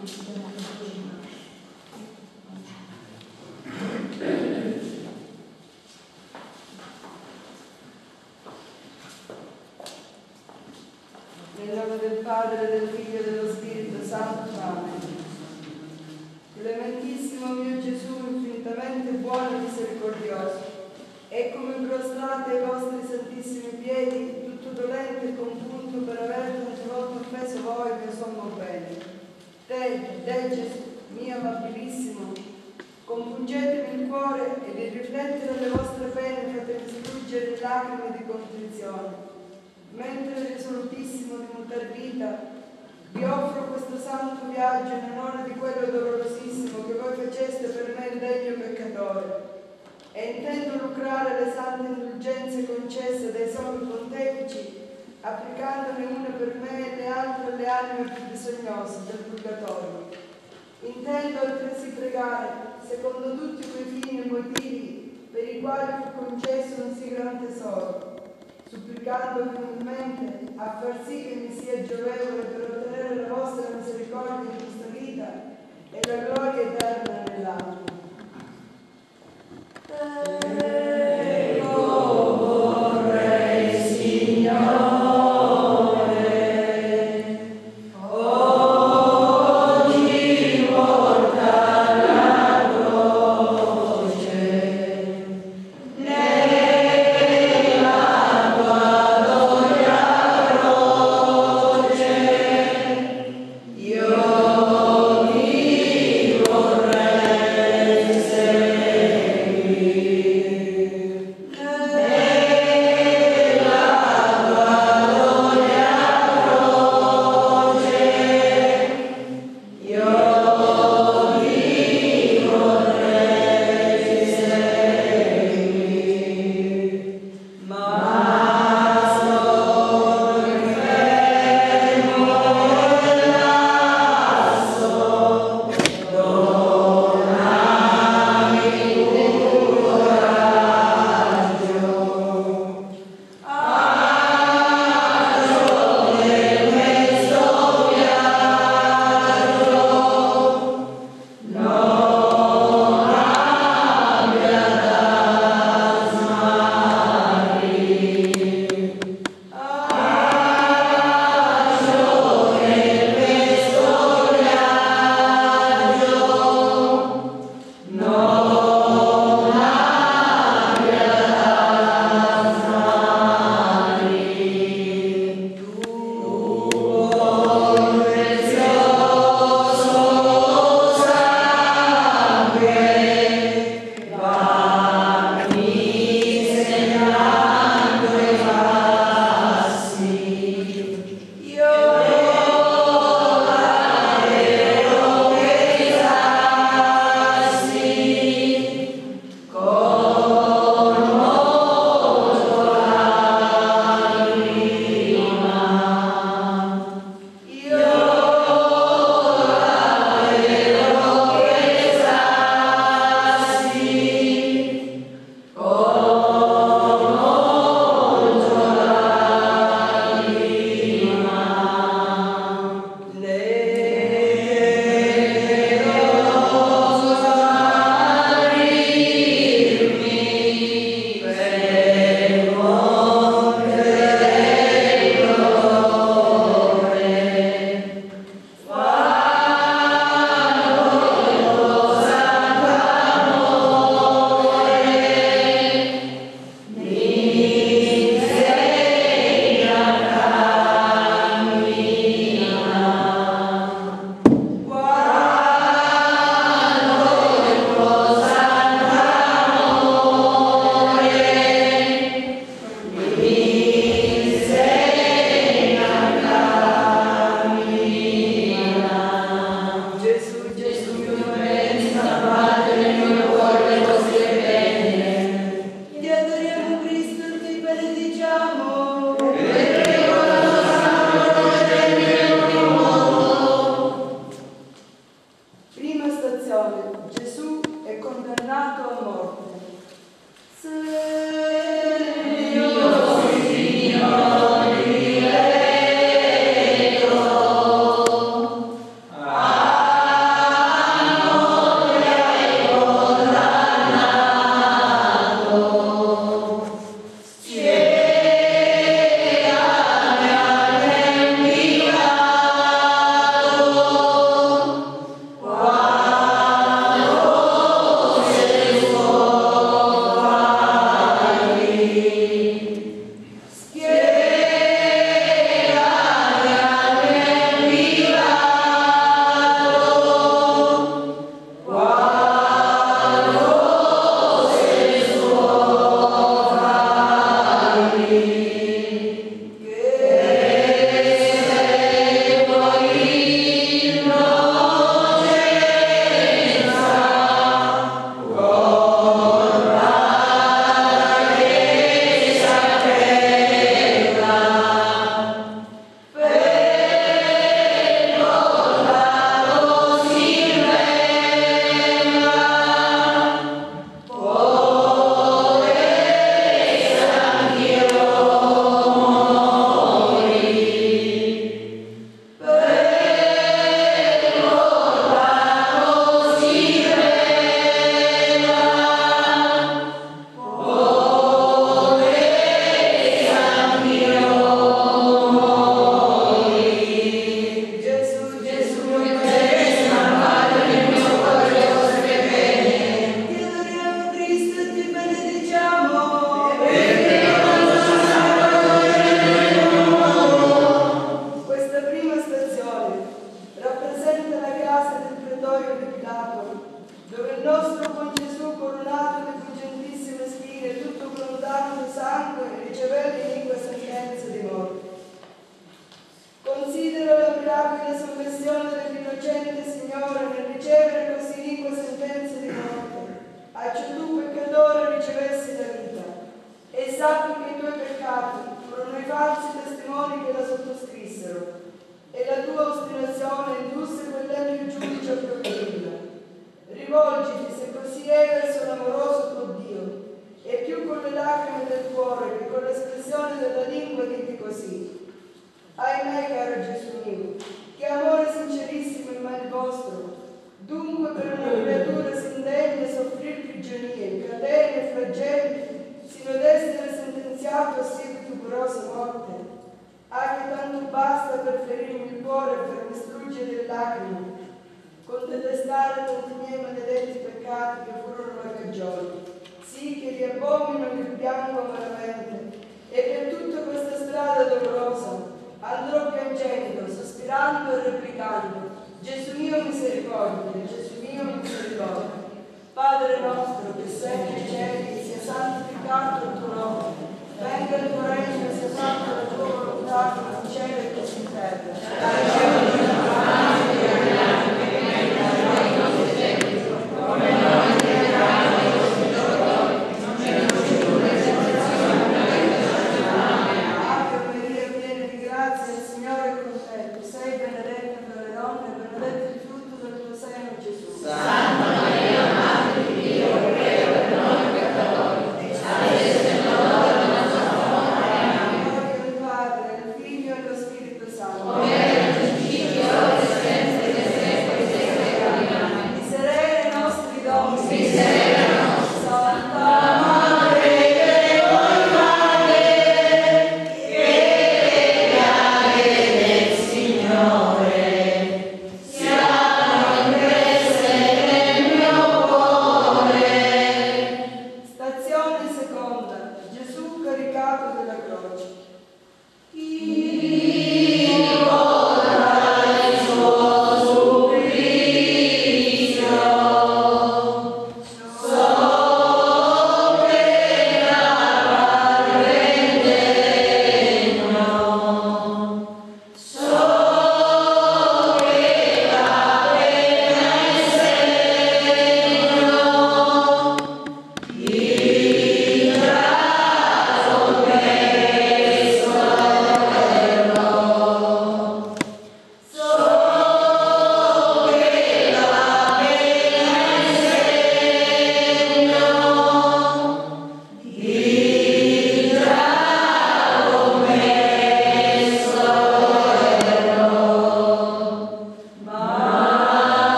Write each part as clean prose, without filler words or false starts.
Nel nome del Padre, del Figlio e dello Spirito Santo. Amen. Clementissimo mio Gesù, infinitamente buono e misericordioso, eccomi prostrato ai vostri santissimi piedi, tutto dolente e compunto per aver tante volte offeso voi, mio sommo bene. Te, Gesù, mio amabilissimo, compungetemi il cuore e di riflettere alle vostre pene fatemi sfruggere in lacrime di contrizione. Mentre risolutissimo di mutar vita, vi offro questo santo viaggio in onore di quello dolorosissimo che voi faceste per me il degno peccatore, e intendo lucrare le sante indulgenze concesse dai sommi pontefici, applicandone una per me e le altre alle anime più bisognose del purgatorio. Intendo altresì pregare, secondo tutti quei fini e motivi per i quali fu concesso un sì gran tesoro, supplicandovi umilmente a far sì che mi sia giovevole per ottenere la vostra misericordia in questa vita e la gloria eterna nell'altra. Io ti vorrei acciò tu peccatore ricevessi la vita, e sappi che i tuoi peccati furono i falsi testimoni che la sottoscrissero, e la tua ostinazione indusse quell'empio giudice a proibirla. Rivolgiti, se così è, verso l'amoroso tuo Dio, e più con le lacrime del cuore che con l'espressione della lingua digli così: ahimè, caro Gesù mio, che amore sincerissimo in male vostro, dunque per una creatura s'indegna soffrir prigionie, catene e flagelli, sino ad essere sentenziato a sì tuberosa morte. Ah, che tanto basta per ferirmi il cuore e per distruggere le lacrime, con detestare tanti miei maledetti peccati che furono la cagione, sì che li abomino e li piango amaramente, e per tutta questa strada dolorosa andrò piangendo, sospirando e replicando: Gesù mio misericordia, Gesù mio misericordia. Padre nostro che sei nei cieli, sia santificato il tuo nome, venga il tuo regno, sia fatta la tua volontà come in cielo e così in terra.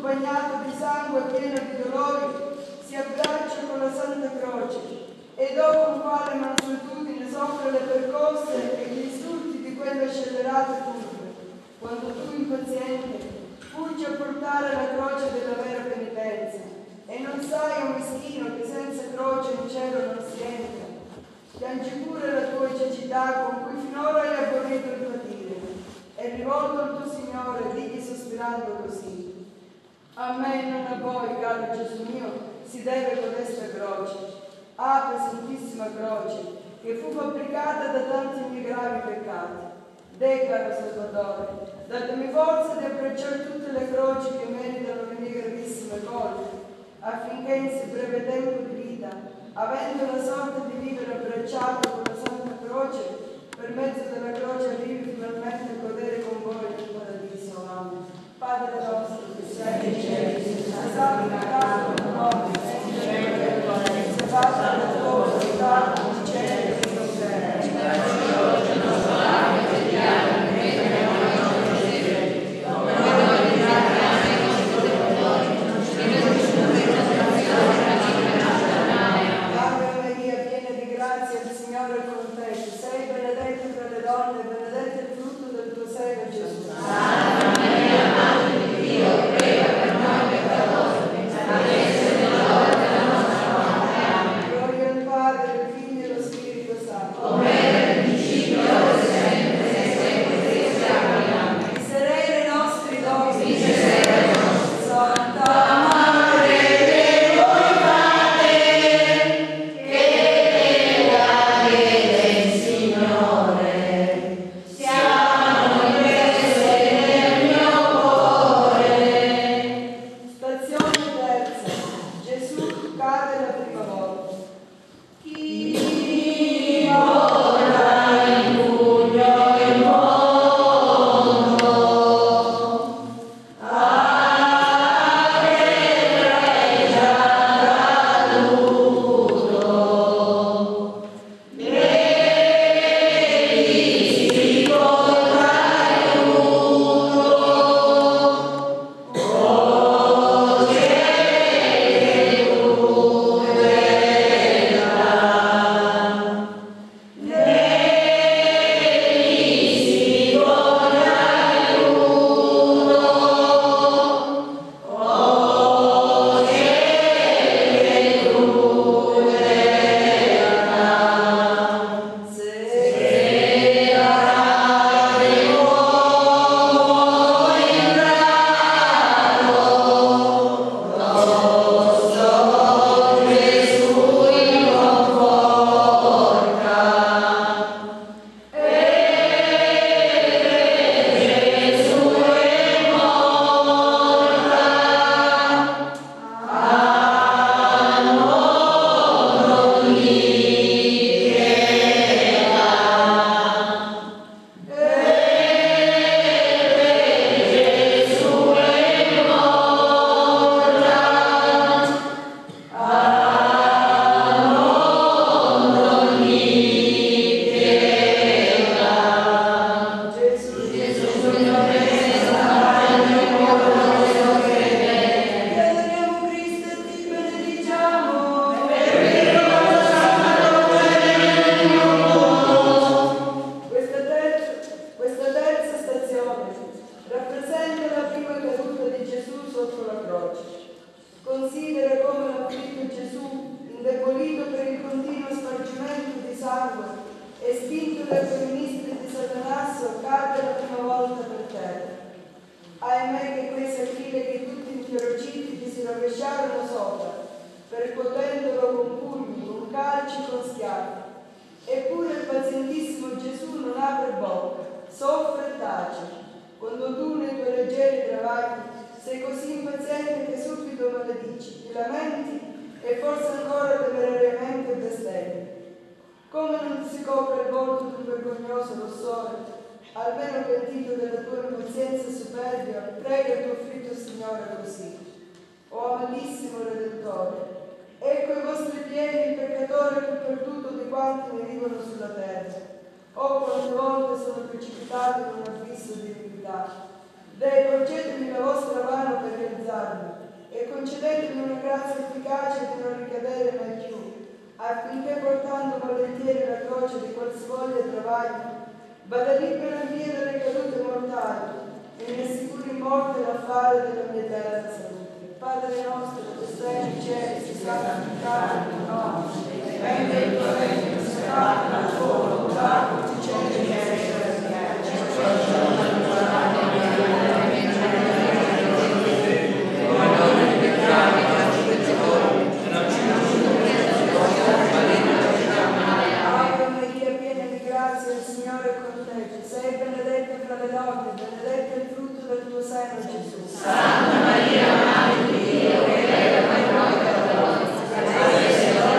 bagnato di sangue e pieno di dolori, si abbraccia con la Santa Croce ed con quale mansuetudine soffre le percosse e gli insulti di quelle scellerate turbe, quando tu, impaziente, fuggi a portare la croce della vera penitenza, e non sai, o meschino, che senza croce in cielo non si entra. Piangi pure la tua cecità con cui finora hai aborrito il patire, e rivolto al tuo Signore digli sospirando così: a me e non a voi, caro Gesù mio, si deve codesta croce. Ah, pesantissima croce, che fu fabbricata da tanti miei gravi peccati. Deh, caro Salvatore, datemi forza di abbracciare tutte le croci che meritano le mie gravissime colpe, affinché in si breve tempo di vita vita, avendo la sorte di vivere abbracciato con la Santa Croce, per mezzo della croce arrivi finalmente a godere con voi nel paradiso. Amen. Padre nostro, che sei nei cieli, santificato il tuo nome, sia fatta la tua volontà, come in cielo e in terra. Dacci oggi il nostro pane quotidiano, Santa Maria, Madre di Dio, prega per noi peccatori, adesso è l'ora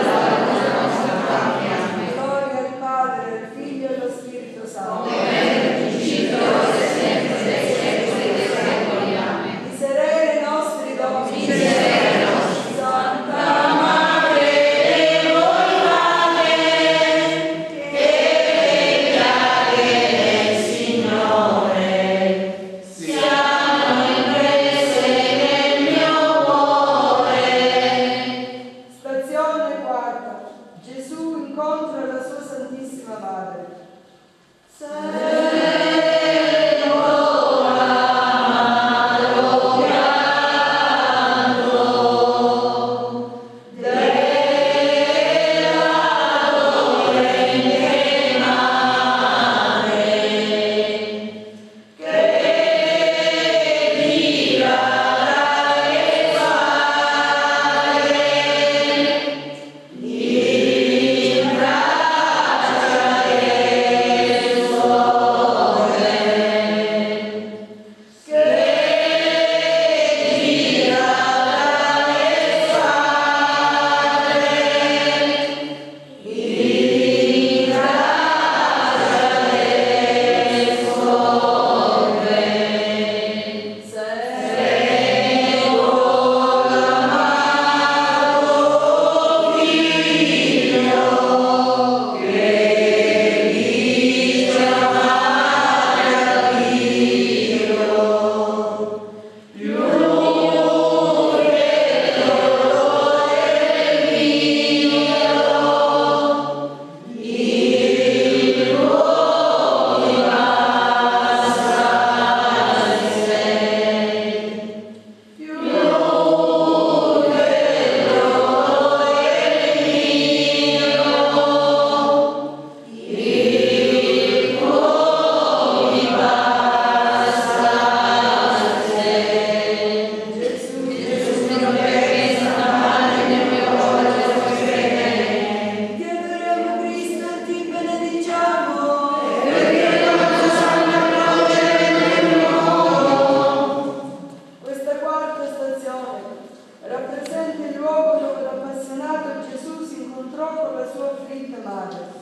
stazione rappresenta il luogo dove l'appassionato Gesù si incontrò con la sua afflitta madre.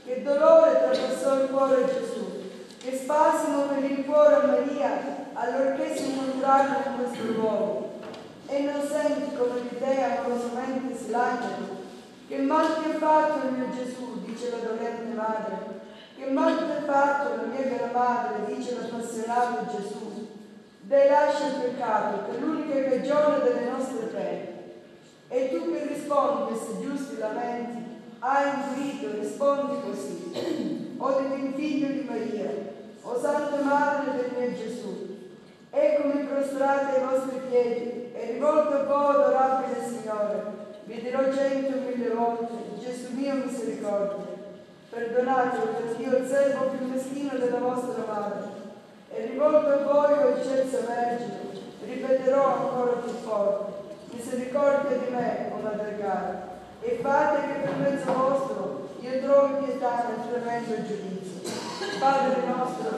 Che dolore trapassò il cuore a Gesù, che spasimo per il cuore a Maria allorché si incontrarono in questo luogo. E non senti come di te amorosamente si lagnano? Che mal ti ha fatto il mio Gesù, dice la dolente madre. Che mal ti ha fatto la mia cara madre, dice l'appassionato Gesù. Dai, lascia il peccato, che è l'unica cagione delle nostre pene. E tu che rispondi a questi giusti lamenti, hai intuito, rispondi così. O divin figlio di Maria, o Santa Madre del mio Gesù, eccomi prostrata ai vostri piedi e rivolto a voi, adorabile Signore, vi dirò 100.000 volte, Gesù mio misericordia, perdonatelo per io il servo più meschino della vostra madre, e rivolto a voi, o eccelsa Vergine, ripeterò ancora più forte, misericordia di me, o Madre cara, e fate che per mezzo vostro io trovi pietà nel tremendo giudizio. Padre nostro,